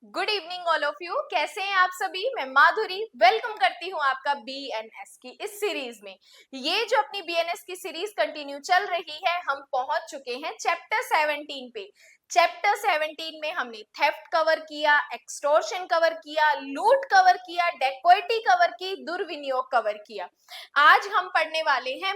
Good evening all of you. कैसे हैं आप सभी? मैं माधुरी वेलकम करती हूं आपका बीएनएस की इस सीरीज में। ये जो अपनी बीएनएस की सीरीज कंटिन्यू चल रही है, हम पहुंच चुके हैं चैप्टर 17 पे। चैप्टर 17 में हमने थेफ्ट कवर किया, एक्सटॉर्शन कवर किया, लूट कवर किया, डेकोइटी कवर की, दुर्विनियोग कवर किया। आज हम पढ़ने वाले हैं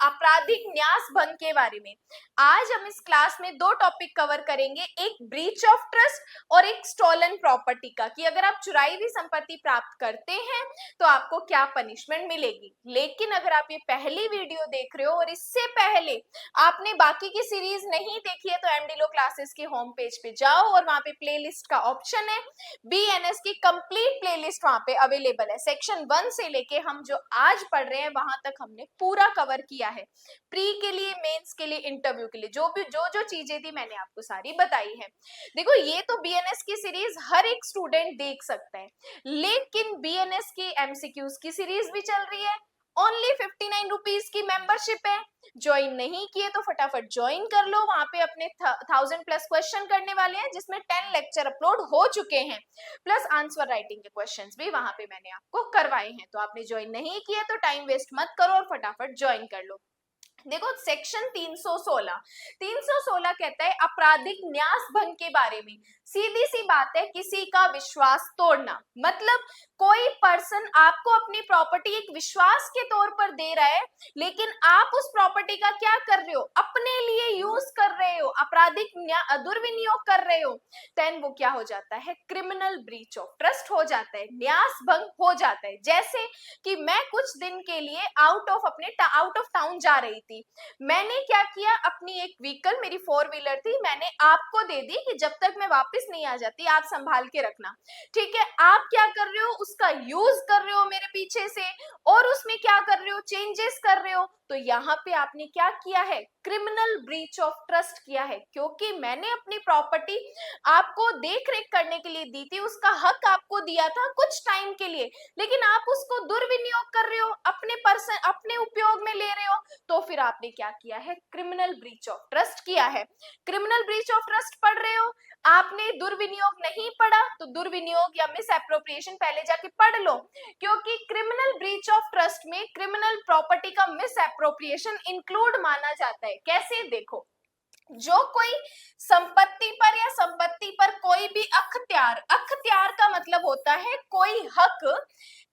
आपराधिक न्यास भंग के बारे में। आज हम इस क्लास में दो टॉपिक कवर करेंगे, एक ब्रीच ऑफ ट्रस्ट और एक स्टॉलन प्रॉपर्टी का, कि अगर आप चुराई हुई संपत्ति प्राप्त करते हैं तो आपको क्या पनिशमेंट मिलेगी। लेकिन अगर आप ये पहली वीडियो देख रहे हो और इससे पहले आपने बाकी की सीरीज नहीं देखी है तो एमडी लो क्लासेस के होम पेज पे जाओ और वहां पे प्लेलिस्ट का ऑप्शन है, बीएनएस की कंप्लीट प्लेलिस्ट वहां पे अवेलेबल है। सेक्शन 1 से लेके हम जो आज पढ़ रहे हैं वहां तक हमने पूरा कवर किया है। प्री के लिए, मेंस के लिए, इंटरव्यू के लिए जो चीजें थी मैंने आपको सारी बताई है। देखो, ये तो बीएनएस की सीरीज हर एक स्टूडेंट देख सकता है, लेकिन बीएनएस की एमसीक्यूज की सीरीज भी चल रही है। ओनली 59 रुपीज की मेंबरशिप है। ज्वाइन नहीं किए तो फटाफट ज्वाइन कर लो। वहां पे अपने 1000+ क्वेश्चन करने वाले हैं, जिसमें 10 लेक्चर अपलोड हो चुके हैं, प्लस आंसर राइटिंग के क्वेश्चंस भी वहां पे मैंने आपको करवाए हैं। तो आपने ज्वाइन नहीं किया तो टाइम वेस्ट मत करो और फटाफट ज्वाइन कर लो। देखो, सेक्शन 316 कहता है आपराधिक न्यास भंग के बारे में। सीधी सी बात है, किसी का विश्वास तोड़ना। मतलब कोई पर्सन आपको अपनी प्रॉपर्टी एक विश्वास के तौर पर दे रहा है, लेकिन आप उस प्रॉपर्टी का क्या कर रहे हो, अपने लिए यूज कर रहे हो, आपराधिक दुर्विनियोग कर रहे हो, देन वो क्या हो जाता है, क्रिमिनल ब्रीच ऑफ ट्रस्ट हो जाता है, न्यास भंग हो जाता है। जैसे कि मैं कुछ दिन के लिए आउट ऑफ टाउन जा रही थी। मैंने क्या किया, अपनी एक व्हीकल, मेरी 4 व्हीलर थी, मैंने आपको दे दी कि जब तक मैं वापस नहीं आ जाती आप संभाल के रखना। ठीक है, आप क्या कर रहे हो, उसका यूज कर रहे हो मेरे पीछे से, और उसमें क्या कर रहे हो, चेंजेस कर रहे हो। तो यहाँ पे आपने क्या किया है, क्रिमिनल ब्रीच ऑफ ट्रस्ट किया है, क्योंकि मैंने अपनी प्रॉपर्टी आपको देख रेख करने के लिए दी थी, उसका हक आपको दिया था कुछ टाइम के लिए, लेकिन आप उसको दुर्विनियोग कर रहे हो, अपने उपयोग में ले रहे हो। तो फिर आपने क्या किया है, क्रिमिनल ब्रीच ऑफ ट्रस्ट किया है। क्रिमिनल ब्रीच ऑफ ट्रस्ट पढ़ रहे हो, आपने दुर्विनियोग नहीं पढ़ा तो दुर्विनियोग या मिस एप्रोप्रिएशन पहले जाके पढ़ लो, क्योंकि क्रिमिनल ब्रीच ऑफ ट्रस्ट में क्रिमिनल प्रॉपर्टी का मिस एप्रोप्रिएशन इंक्लूड माना जाता है। कैसे, देखो, जो कोई संपत्ति पर या संपत्ति पर कोई भी अख्तियार, अख्तियार का मतलब होता है कोई हक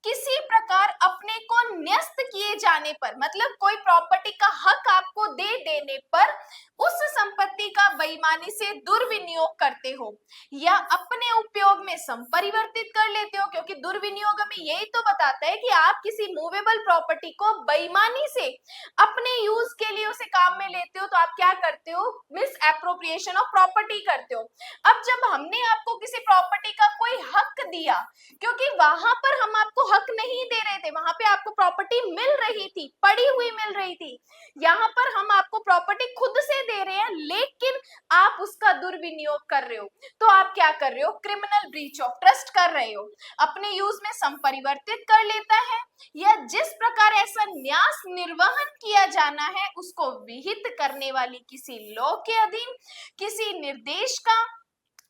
किसी प्रकार अपने को न्यस्त किए जाने पर, मतलब कोई प्रॉपर्टी का हक आपको दे देने पर उस संपत्ति का बेईमानी से दुर्विनियोग करते हो या अपने उपयोग में संपरिवर्तित कर लेते हो। क्योंकि दुर्विनियोग हमें यही तो बताता है कि आप किसी मूवेबल प्रॉपर्टी को बेईमानी से अपने यूज के लिए उसे काम में लेते हो, तो आप क्या करते हो, मिस एप्रोप्रिएशन ऑफ प्रॉपर्टी करते हो। अब जब हमने आपको किसी प्रॉपर्टी का कोई हक दिया, क्योंकि वहां पर हम आपको हक नहीं दे रहे थे, वहां पे आपको प्रॉपर्टी मिल रही थी, पड़ी हुई मिल रही थी, यहाँ पर हम आपको प्रॉपर्टी खुद से दे रहे हैं, लेकिन आप उसका दुर्विनियोग कर रहे हो। तो आप क्या कर रहे हो, क्रिमिनल ब्रीच ऑफ ट्रस्ट कर रहे हो, अपने यूज में संपरिवर्तित कर लेता है, या जिस प्रकार ऐसा न्यास निर्वहन किया जाना है उसको विहित करने वाली किसी लॉ के अधीन किसी निर्देश का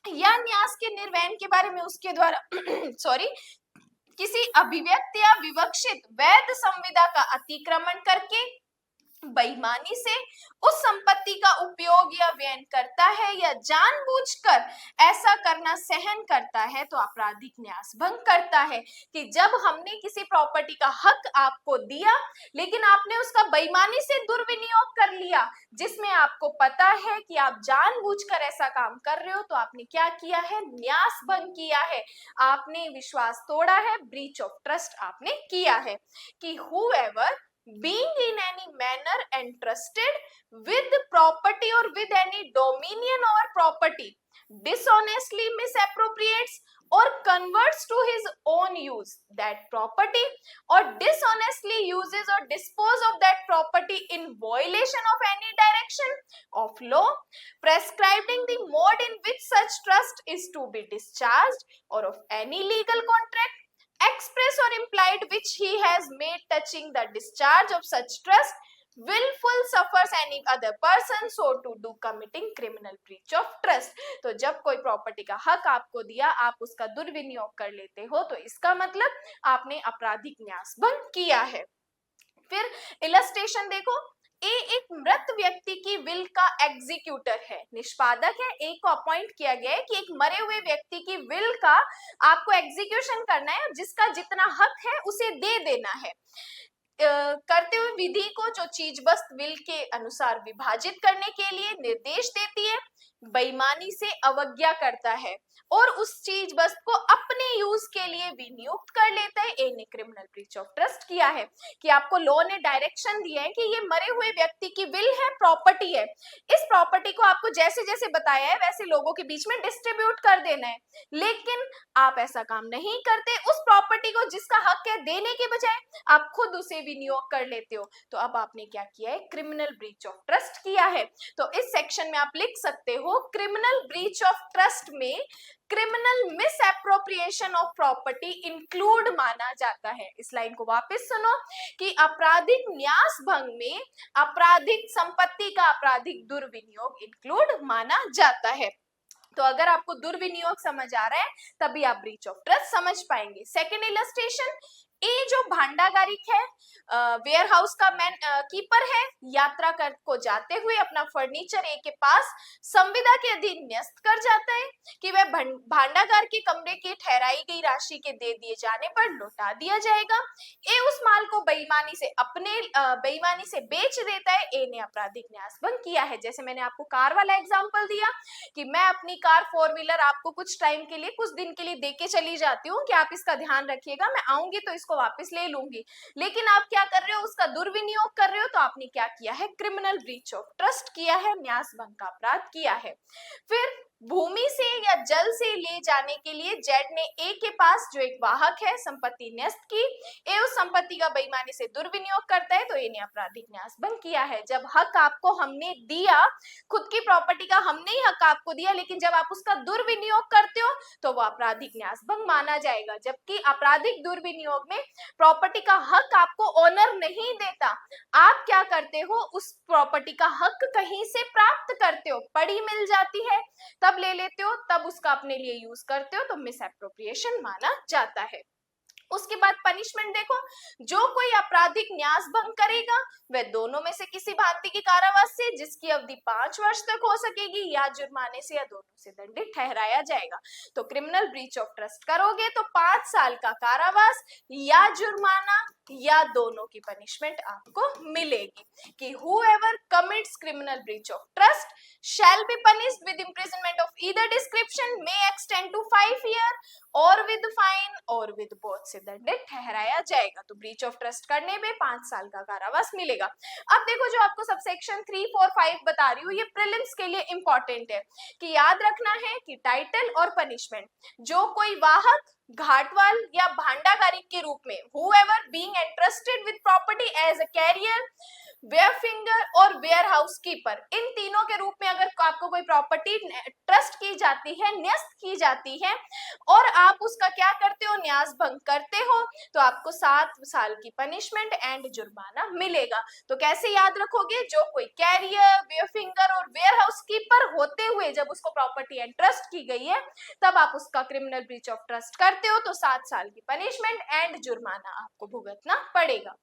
या न्यास के निर्वहन के बारे में उसके द्वारा सॉरी किसी अभिव्यक्त या विवक्षित वैध संविदा का अतिक्रमण करके बेईमानी से उस संपत्ति का उपयोग या व्यय करता है या जानबूझकर ऐसा करना सहन करता है, तो आपराधिक न्यास भंग करता है। कि जब हमने किसी प्रॉपर्टी का हक आपको दिया, लेकिन आपने उसका बेईमानी से दुर्विनियोग कर लिया, जिसमें आपको पता है कि आप जानबूझकर ऐसा काम कर रहे हो, तो आपने क्या किया है, न्यास भंग किया है, आपने विश्वास तोड़ा है, ब्रीच ऑफ ट्रस्ट आपने किया है। कि whoever being in any manner entrusted with property or with any dominion over property dishonestly misappropriates or converts to his own use that property or dishonestly uses or dispose of that property in violation of any direction of law prescribing the mode in which such trust is to be discharged or of any legal contract express or implied which he has made touching the discharge of such trust willful suffers any other person so to do committing criminal breach of trust। तो जब कोई property का हक आपको दिया, आप उसका दुर्विनियोग कर लेते हो, तो इसका मतलब आपने आपराधिक न्यास भंग किया है। फिर इलस्ट्रेशन देखो, ए एक मृत व्यक्ति की विल का एग्जीक्यूटर है, निष्पादक है। ए को अपॉइंट किया गया है कि एक मरे हुए व्यक्ति की विल का आपको एग्जीक्यूशन करना है, जिसका जितना हक है उसे दे देना है। करते हुए विधि को जो चीज वस्त विल के अनुसार विभाजित करने के लिए निर्देश देती है, बेईमानी से अवज्ञा करता है और उस चीज वस्त को अपने यूज के लिए विनियुक्त कर लेता है, ए ने क्रिमिनल ब्रीच ऑफ ट्रस्ट किया है। कि आपको लॉ ने डायरेक्शन दिया है कि ये मरे हुए व्यक्ति की विल है, प्रॉपर्टी है, इस प्रॉपर्टी को आपको जैसे जैसे बताया है वैसे लोगों के बीच में डिस्ट्रीब्यूट कर देना है, लेकिन आप ऐसा काम नहीं करते। उस प्रॉपर्टी को जिसका हक है देने के बजाय आप खुद उसे विनियोग कर लेते हो, तो अब आपने क्या किया है, क्रिमिनल ब्रीच ऑफ ट्रस्ट किया है। तो इस सेक्शन में आप लिख सकते हो, क्रिमिनल ब्रीच ऑफ ट्रस्ट में criminal miss appropriation of property include माना जाता है। इस लाइन को वापस सुनो कि आपराधिक न्यास भंग में आपराधिक संपत्ति का आपराधिक दुर्विनियोग इंक्लूड माना जाता है। तो अगर आपको दुर्विनियोग समझ आ रहा है तभी आप ब्रीच ऑफ ट्रस्ट समझ पाएंगे। सेकेंड इलस्ट्रेशन, ए जो भांडागारिक है, वेयर हाउस का मैन कीपर है, यात्रा कर को जाते हुए अपना फर्नीचर ए के पास संविदा के अधीन न्यस्त कर जाता है कि वह भांडागार के कमरे की ठहराई गई राशि के दे दिए जाने पर लौटा दिया जाएगा। ए उस माल को बेईमानी से बेच देता है, ए ने आपराधिक न्यास भंग किया है। जैसे मैंने आपको कार वाला एग्जांपल दिया कि मैं अपनी कार फोर व्हीलर आपको कुछ टाइम के लिए, कुछ दिन के लिए देके चली जाती हूँ कि आप इसका ध्यान रखिएगा, मैं आऊंगी तो इसको वापस ले लूंगी, लेकिन आप क्या कर रहे हो, उसका दुर्विनियोग कर रहे हो, तो आपने क्या किया है, क्रिमिनल ब्रीच ऑफ ट्रस्ट किया है, न्यास भंग का अपराध किया है। फिर भूमि से या जल से ले जाने के लिए जेड ने ए के पास जो एक वाहक है संपत्ति न्यस्त की, ए उस संपत्ति का बेईमानी से दुर्विनियोग करता है, तो ए ने आपराधिक न्यास भंग किया है। जब हक आपको हमने दिया, खुद की प्रॉपर्टी का हमने ही हक आपको दिया, लेकिन जब आप उसका दुर्विनियोग करते हो तो वो आपराधिक न्यास भंग माना जाएगा। जबकि आपराधिक दुर्विनियोग में प्रॉपर्टी का हक आपको ओनर नहीं देता, आप क्या करते हो, उस प्रॉपर्टी का हक कहीं से प्राप्त करते हो, पड़ी मिल जाती है तब ले लेते हो, तब उसका अपने लिए यूज करते हो, तो मिस एप्रोप्रिएशन माना जाता है। उसके बाद पनिशमेंट देखो, जो कोई आपराधिक न्यास भंग करेगा वह दोनों में से किसी भांति की कारावास से, जिसकी अवधि 5 वर्ष तक हो सकेगी, या जुर्माने से या दोनों से दंडित ठहराया जाएगा। तो क्रिमिनल ब्रीच ऑफ ट्रस्ट करोगे तो 5 साल का कारावास या जुर्माना या दोनों की पनिशमेंट आपको मिलेगी। कि whoever commits criminal breach of trust shall be punished with imprisonment of either description, may extend to 5 years और with fine और with both से दंडित ठहराया जाएगा। तो ब्रीच ऑफ ट्रस्ट करने में 5 साल का कारावास मिलेगा। अब देखो, जो आपको सबसेक्शन 3, 4, 5 बता रही हूँ, ये प्रीलिम्स के लिए इंपॉर्टेंट है कि याद रखना है कि टाइटल और पनिशमेंट, जो कोई वाहक, घाटवाल या भांडागारिक के रूप में, whoever being entrusted with property as a carrier, वेयरफिंगर और वेयर हाउस कीपर, इन तीनों के रूप में अगर आपको कोई प्रॉपर्टी ट्रस्ट की जाती है, न्यस्त की जाती है, और आप उसका क्या करते हो, न्यास भंग करते हो, तो आपको 7 साल की पनिशमेंट एंड जुर्माना मिलेगा। तो कैसे याद रखोगे, जो कोई कैरियर, वेयरफिंगर और वेयर हाउस कीपर होते हुए जब उसको प्रॉपर्टी एंट्रस्ट की गई है, तब आप उसका क्रिमिनल ब्रीच ऑफ ट्रस्ट करते हो, तो 7 साल की पनिशमेंट एंड जुर्माना आपको भुगतना पड़ेगा।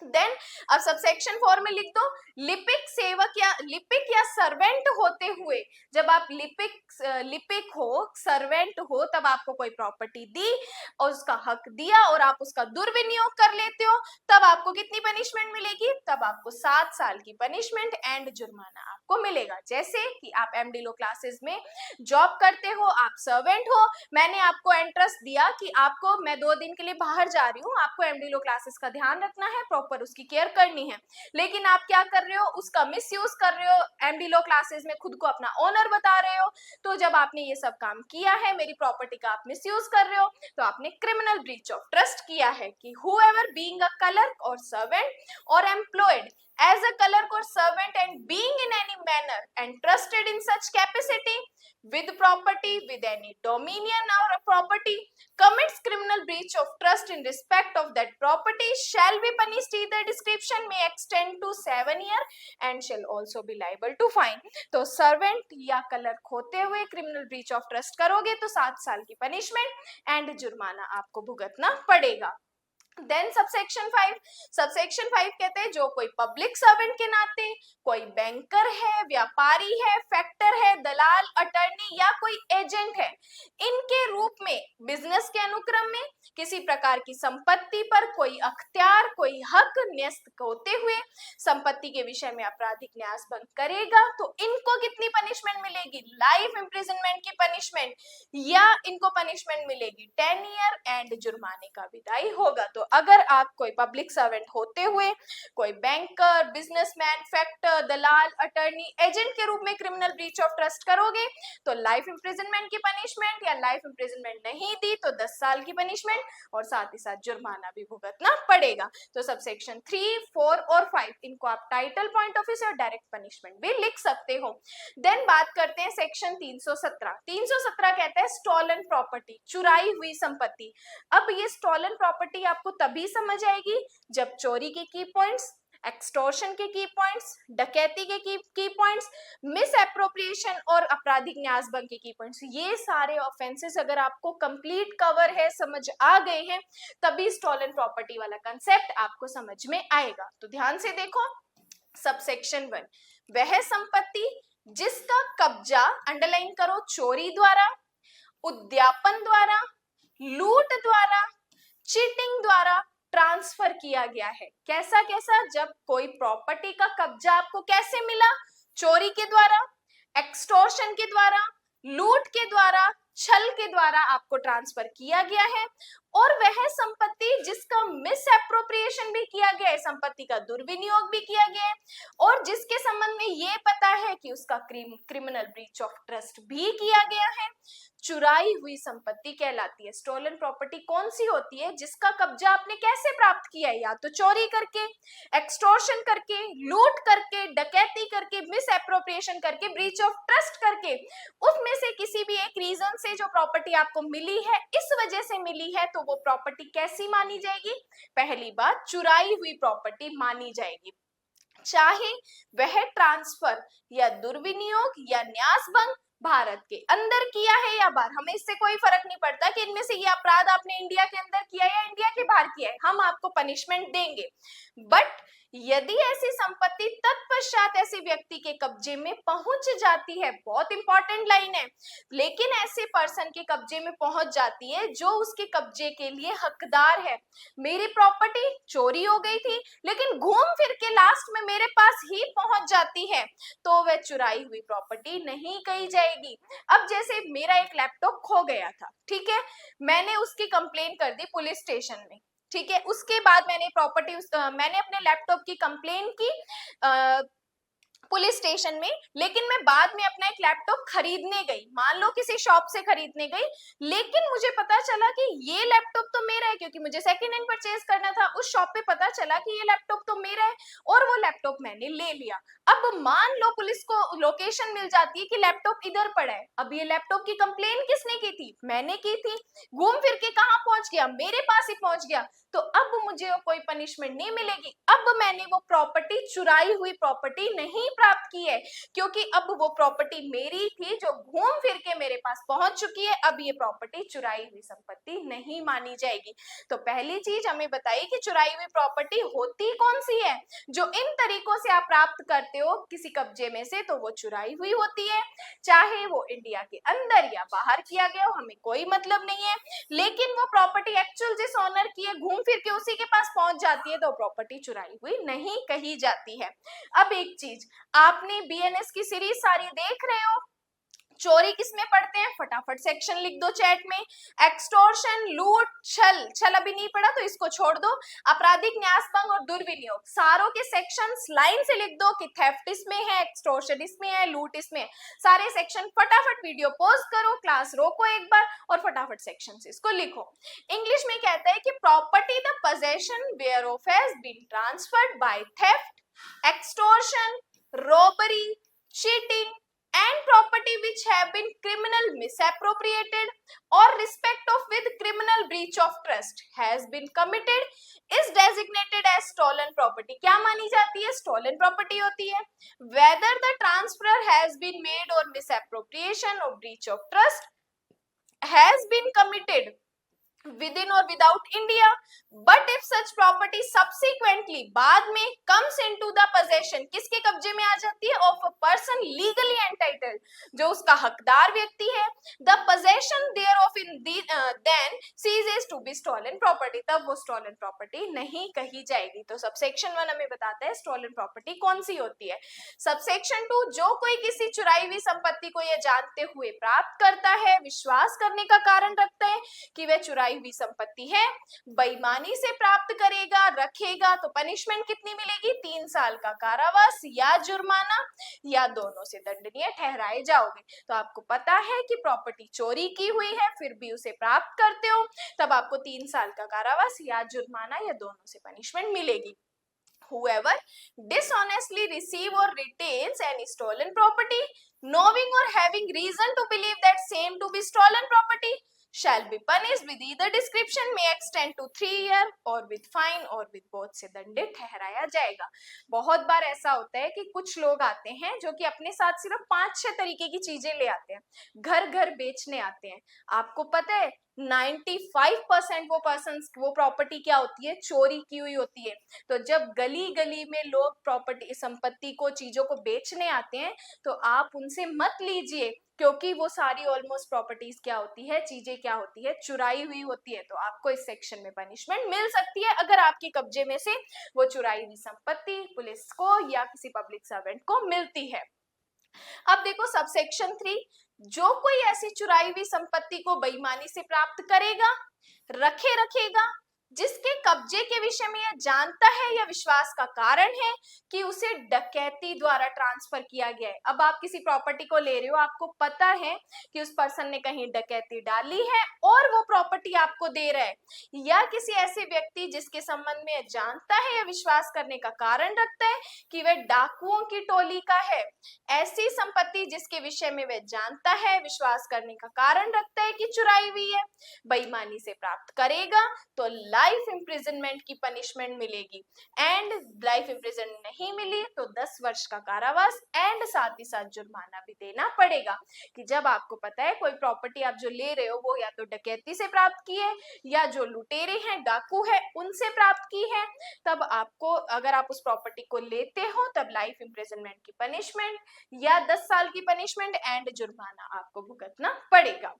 देन अब सबसेक्शन 4 में लिख दो, लिपिक सेवक या लिपिक या सर्वेंट होते हुए, जब आप लिपिक हो, सर्वेंट हो, तब आपको कोई प्रॉपर्टी दी और उसका हक दिया और आप उसका दुर्विनियोग कर लेते हो, तब आपको कितनी पनिशमेंट मिलेगी, तब आपको 7 साल की पनिशमेंट एंड जुर्माना आपको मिलेगा। जैसे कि आप एमडी लॉ क्लासेस में जॉब करते हो, आप सर्वेंट हो, मैंने आपको इंटरेस्ट दिया कि आपको, मैं 2 दिन के लिए बाहर जा रही हूँ, आपको एमडी लॉ क्लासेस का ध्यान रखना है, पर उसकी केयर करनी है, लेकिन आप क्या कर रहे हो, उसका मिसयूज कर रहे हो, एमडी लॉ क्लासेस में खुद को अपना ओनर बता रहे हो। तो जब आपने ये सब काम किया है, मेरी प्रॉपर्टी का आप मिसयूज कर रहे हो, तो आपने क्रिमिनल ब्रीच ऑफ ट्रस्ट किया है। कि whoever being a clerk or servant or employed as a clerk or servant and being in any manner entrusted in such capacity with property with any dominion or property commits criminal breach of trust in respect of that property shall be punished. Either description may extend to 7 years and shall also be liable to fine. तो servant या clerk होते हुए criminal breach of trust करोगे तो 7 साल की punishment and जुर्माना आपको भुगतना पड़ेगा। देन सबसेक्शन 5 कहते हैं जो कोई पब्लिक सर्वेंट के नाते कोई बैंकर है, व्यापारी है, फैक्टर है, दलाल, अटर्नी या कोई एजेंट है, इनके रूप में बिजनेस के अनुक्रम में किसी प्रकार की संपत्ति पर कोई अख्तियार, कोई हक न्यस्त होते हुए संपत्ति के विषय में आपराधिक न्यास भंग करेगा तो इनको कितनी पनिशमेंट मिलेगी? लाइफ इम्प्रिजनमेंट की पनिशमेंट या इनको पनिशमेंट मिलेगी 10 ईयर एंड जुर्माने का विदाई होगा। तो अगर आप कोई पब्लिक सर्वेंट होते हुए कोई बैंकर, बिजनेसमैन, फैक्टर, दलाल, अटर्नी, एजेंट के रूप में क्रिमिनल ब्रीच ऑफ ट्रस्ट करोगे तो लाइफ इम्प्रिजनमेंट की पनिशमेंट या लाइफ इम्प्रिजनमेंट नहीं दी तो 10 साल की पनिशमेंट और साथ ही साथ जुर्माना भी भुगतना पड़ेगा। तो सबसेक्शन 3, 4 और 5 इनको आप टाइटल पॉइंट ऑफ व्यू से और डायरेक्ट पनिशमेंट भी लिख सकते हो। देन बात करते हैं सेक्शन 317 कहता है स्टॉलन प्रॉपर्टी, चुराई हुई संपत्ति। अब ये स्टॉलन प्रॉपर्टी आपको तभी समझ आएगी जब चोरी के की पॉइंट्स, एक्सटॉर्शन के की पॉइंट्स, डकैती के की पॉइंट्स, मिस एप्रोप्रिएशन और आपराधिक न्यासभंग के की पॉइंट्स, ये सारे ऑफेंसेस अगर आपको कंप्लीट कवर है, समझ आ गए हैं, तभी स्टॉलन प्रॉपर्टी वाला कंसेप्ट आपको समझ में आएगा। तो ध्यान से देखो, सबसेक्शन 1 वह संपत्ति जिसका कब्जा, अंडरलाइन करो, चोरी द्वारा, उद्यापन द्वारा, लूट द्वारा, चीटिंग द्वारा ट्रांसफर किया गया है। कैसा कैसा? जब कोई प्रॉपर्टी का कब्जा आपको कैसे मिला? चोरी के द्वारा, एक्सटॉर्शन के द्वारा, लूट के द्वारा, छल के द्वारा आपको ट्रांसफर किया गया है। और वह संपत्ति जिसका मिस एप्रोप्रिएशन भी किया गया है, संपत्ति का दुर्विनियोग भी किया गया है और जिसके संबंध में ये पता है कि उसका क्रिमिनल ब्रीच ऑफ ट्रस्ट भी किया गया है, चुराई हुई संपत्ति कहलाती है। स्टोलन प्रॉपर्टी कौन सी होती है? जिसका कब्जा आपने कैसे प्राप्त किया है? या तो चोरी करके, एक्सटॉर्शन करके, लूट करके, डकैती करके, मिस एप्रोप्रिएशन करके, ब्रीच ऑफ ट्रस्ट करके, उसमें से किसी भी एक रीजन से जो प्रॉपर्टी आपको मिली है, इस वजह से मिली है, तो वो प्रॉपर्टी कैसी मानी जाएगी? पहली बात, चुराई हुई प्रॉपर्टी मानी जाएगी, चाहे वह ट्रांसफर या दुर्विनियोग या न्यासभंग भारत के अंदर किया है या बाहर। हमें इससे कोई फर्क नहीं पड़ता कि इनमें से ये अपराध आपने इंडिया के अंदर किया है या इंडिया के बाहर किया है, हम आपको पनिशमेंट देंगे। बट यदि ऐसी संपत्ति तत्पश्चात ऐसे व्यक्ति के कब्जे में पहुंच जाती है, बहुत इंपॉर्टेंट लाइन है, लेकिन ऐसे पर्सन के कब्जे में पहुंच जाती है जो उसके कब्जे के लिए हकदार है। मेरी प्रॉपर्टी चोरी हो गई थी लेकिन घूम फिर के लास्ट में मेरे पास ही पहुंच जाती है, तो वह चुराई हुई प्रॉपर्टी नहीं कही जाएगी। अब जैसे मेरा एक लैपटॉप खो गया था, ठीक है, मैंने उसकी कंप्लेन कर दी पुलिस स्टेशन में, ठीक है, उसके बाद मैंने अपने लैपटॉप की कंप्लेन की पुलिस स्टेशन में, लेकिन मैं बाद में अपना एक लैपटॉप खरीदने गई, मान लो किसी शॉप से खरीदने गई, लेकिन मुझे पता चला कि ये लैपटॉप तो मेरा है, क्योंकि मुझे सेकंड हैंड परचेज करना था। उस शॉप पे पता चला कि ये लैपटॉप तो मेरा है और वो लैपटॉप मैंने ले लिया। अब मान लो पुलिस को लोकेशन मिल जाती है कि लैपटॉप इधर पड़ा है, अब ये लैपटॉप की कंप्लेन किसने की थी? मैंने की थी। घूम फिर के कहाँ पहुंच गया? मेरे पास ही पहुंच गया। तो अब मुझे कोई पनिशमेंट नहीं मिलेगी, अब मैंने वो प्रॉपर्टी, चुराई हुई प्रॉपर्टी नहीं प्राप्त की है, क्योंकि अब वो प्रॉपर्टी मेरी थी जो घूम फिर के मेरे पास पहुंच चुकी है। अब ये प्रॉपर्टी चुराई हुई संपत्ति नहीं मानी जाएगी। तो पहली चीज हमें बताइए कि चुराई हुई प्रॉपर्टी होती कौन सी है? जो इन तरीकों से आप प्राप्त करते हो किसी कब्जे में से, तो वो चुराई हुई होती है, चाहे वो इंडिया के अंदर या बाहर किया गया हो, हमें कोई मतलब नहीं है। लेकिन वो प्रॉपर्टी एक्चुअल जिस ऑनर की है, घूम फिर के उसी के पास पहुंच जाती है, तो प्रॉपर्टी चुराई हुई नहीं कही जाती है। अब एक चीज, आपने बीएनएस की सीरीज सारी देख रहे हो, चोरी किसमें पढ़ते हैं? फटाफट सेक्शन लिख दो चैट में। एक्सटॉर्शन, लूट, छल अभी नहीं पढ़ा तो इसको छोड़ दो। आपराधिक न्यासभंग और दुर्विनियोग, सारों के सेक्शंस लाइन से लिख दो कि थेफ्ट इसमें है, एक्सटॉर्शन इसमें है, लूट इसमें है। सारे सेक्शन फटाफट वीडियो पॉज करो, क्लास रोको एक बार और फटाफट सेक्शन से इसको लिखो। इंग्लिश में कहता है कि property the possession whereof has been transferred by theft, extortion, robbery, cheating and property which have been criminal misappropriated or respect of with criminal breach of trust has been committed is designated as stolen property. क्या मानी जाती है? stolen property होती है. Whether the transfer has been made or misappropriation or breach of trust has been committed within or without India, but if such property subsequently बाद में comes into the possession, किसके कब्जे में आ जाती है? of a person legally entitled, जो उसका हकदार व्यक्ति है, the possession thereof in the then ceases to be stolen property, तब वो stolen property नहीं कही जाएगी. तो सबसेक्शन 1 हमें बताता है stolen property कौन सी होती है. सबसेक्शन 2, जो कोई किसी चुराई हुई संपत्ति को यह जानते हुए प्राप्त करता है, विश्वास करने का कारण रखता है कि वह चुराई हुई संपत्ति है, बेईमानी से प्राप्त करेगा, रखेगा, तो पनिशमेंट कितनी मिलेगी? 3 साल का कारावास या जुर्माना या दोनों से दंडनीय ठहराए जाओगे. तो आपको पता है कि प्रॉपर्टी चोरी की हुई है, फिर भी उसे प्राप्त करते हो, तब आपको 3 साल का कारावास या जुर्माना या दोनों से पनिशमेंट मिलेगी. Whoever dishonestly receive or retains any stolen property, knowing or having reason to believe that same to be stolen property, shall be punished with either description may extend to 3 years or with fine or with both से दंडित ठहराया जाएगा. बहुत बार ऐसा होता है कि कुछ लोग आते हैं जो कि अपने साथ सिर्फ 5-6 तरीके की चीजें ले आते हैं, घर घर बेचने आते हैं. आपको पता है 95% वो प्रॉपर्टी क्या होती है? चोरी की हुई होती है. तो जब गली गली में लोग प्रॉपर्टी संपत्ति को चीजों को बेचने आते हैं तो आप उनसे मत लीजिए, क्योंकि वो सारी ऑलमोस्ट प्रॉपर्टीज क्या होती है? चीजें क्या होती है? चुराई हुई होती है. तो आपको इस सेक्शन में पनिशमेंट मिल सकती है अगर आपके कब्जे में से वो चुराई हुई संपत्ति पुलिस को या किसी पब्लिक सर्वेंट को मिलती है. अब देखो सबसेक्शन 3, जो कोई ऐसी चुराई हुई संपत्ति को बेईमानी से प्राप्त करेगा, रखेगा, जिसके कब्जे के विषय में यह जानता है या विश्वास का कारण है कि उसे डकैती द्वारा ट्रांसफर किया गया है. अब आप किसी प्रॉपर्टी को ले रहे हो, आपको पता है कि उस पर्सन ने कहीं डकैती डाली है और वो प्रॉपर्टी आपको दे रहा है, या किसी ऐसे व्यक्ति जिसके संबंध में यह जानता है या विश्वास करने का कारण रखता है कि वह डाकुओं की टोली का है, ऐसी संपत्ति जिसके विषय में वह जानता है, विश्वास करने का कारण रखता है कि चुराई हुई है, बेईमानी से प्राप्त करेगा, तो लाइफ इम्प्रिजनमेंट की पनिशमेंट मिलेगी. एंड लाइफ इम्प्रिजनमेंट नहीं मिली तो 10 वर्ष का कारावास एंड साथ ही साथ जुर्माना भी देना पड़ेगा. कि जब आपको पता है कोई प्रॉपर्टी आप जो ले रहे हो वो या तो डकैती से प्राप्त की है या जो लुटेरे हैं, डाकू है, उनसे प्राप्त की है, तब आपको, अगर आप उस प्रॉपर्टी को लेते हो, तब लाइफ इम्प्रिजनमेंट की पनिशमेंट या 10 साल की पनिशमेंट एंड जुर्माना आपको भुगतना पड़ेगा.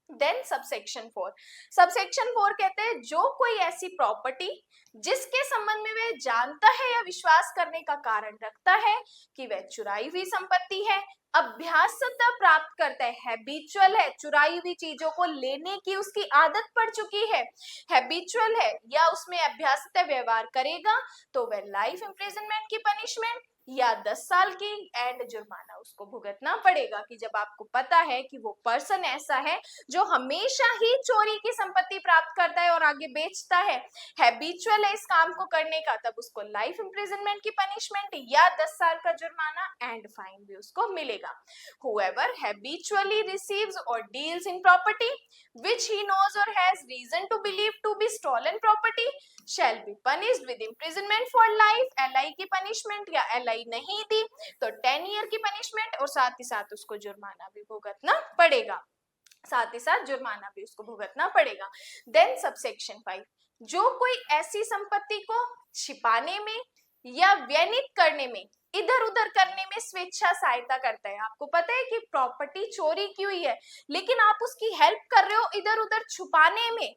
देन सबसेक्शन 4 कहते हैं जो कोई ऐसी प्रॉपर्टी जिसके संबंध में वह जानता है या विश्वास करने का कारण रखता है कि वह चुराई हुई संपत्ति है, अभ्यासता प्राप्त करता है, हैबिचुअल है, चुराई हुई चीजों को लेने की उसकी आदत पड़ चुकी है, हैबिचुअल है या उसमें अभ्यासता व्यवहार करेगा, तो वह लाइफ इम्प्रिजनमेंट की पनिशमेंट या 10 साल की एंड जुर्माना उसको भुगतना पड़ेगा. कि जब आपको पता है कि वो पर्सन ऐसा है जो हमेशा ही चोरी की संपत्ति प्राप्त करता है और आगे बेचता है, हैबिचुअल है इस काम को करने का, तब उसको लाइफ इम्प्रिजनमेंट की पनिशमेंट या 10 साल का जुर्माना एंड फाइन भी उसको मिलेगा. Whoever habitually receives or deals in property which he knows or has reason to believe to be stolen property shall be punished with imprisonment for life. LI की punishment या LI नहीं दी तो 10 year की punishment और साथ ही साथ उसको जुर्माना भी भुगतना पड़ेगा, देन सबसेक्शन 5, जो कोई ऐसी संपत्ति को छिपाने में या व्यनित करने में, इधर उधर करने में स्वेच्छा सहायता करता है. आपको पता है कि प्रॉपर्टी चोरी की हुई है लेकिन आप उसकी हेल्प कर रहे हो इधर उधर छुपाने में,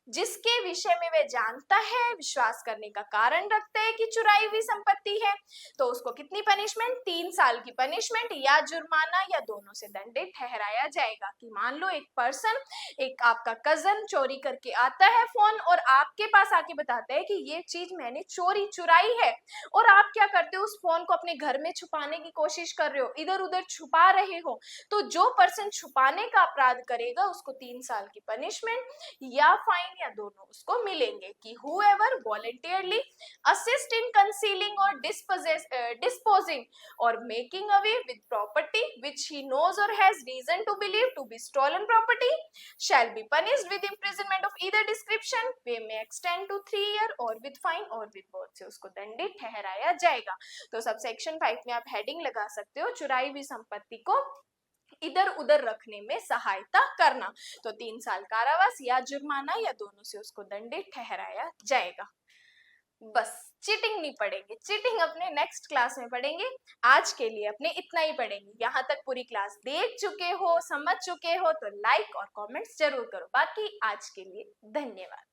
जिसके विषय में वह जानता है, विश्वास करने का कारण रखता है कि चुराई हुई संपत्ति है, तो उसको कितनी पनिशमेंट? 3 साल की पनिशमेंट या जुर्माना या दोनों से दंडित ठहराया जाएगा. कि मान लो एक पर्सन, एक आपका कजन चोरी करके आता है फोन और आपके पास आके बताता है कि ये चीज मैंने चुराई है, और आप क्या करते हो? उस फोन को अपने अपने घर में छुपाने की कोशिश कर रहे हो, इधर उधर छुपा रहे हो, तो जो पर्सन छुपाने का अपराध करेगा उसको 3 साल की पनिशमेंट या फाइन या दोनों उसको मिलेंगे। कि whoever voluntarily assist in concealing or disposing or making away with property which he knows or has reason to believe to be stolen property shall be punished with imprisonment of either description, which may extend to 3 years or with fine or with both। से उसको दंडित ठहराया जाएगा। तो sub section 5 में आप heading लगा सकते हो, चुराई हुई संपत्ति को इधर उधर रखने में सहायता करना। तो 3 साल कारावास या जुर्माना या दोनों से उसको दंडित ठहराया जाएगा। बस चीटिंग नहीं पढ़ेंगे, चीटिंग अपने नेक्स्ट क्लास में पढ़ेंगे। आज के लिए अपने इतना ही पढ़ेंगे। यहाँ तक पूरी क्लास देख चुके हो, समझ चुके हो तो लाइक और कमेंट्स जरूर करो। बाकी आज के लिए धन्यवाद।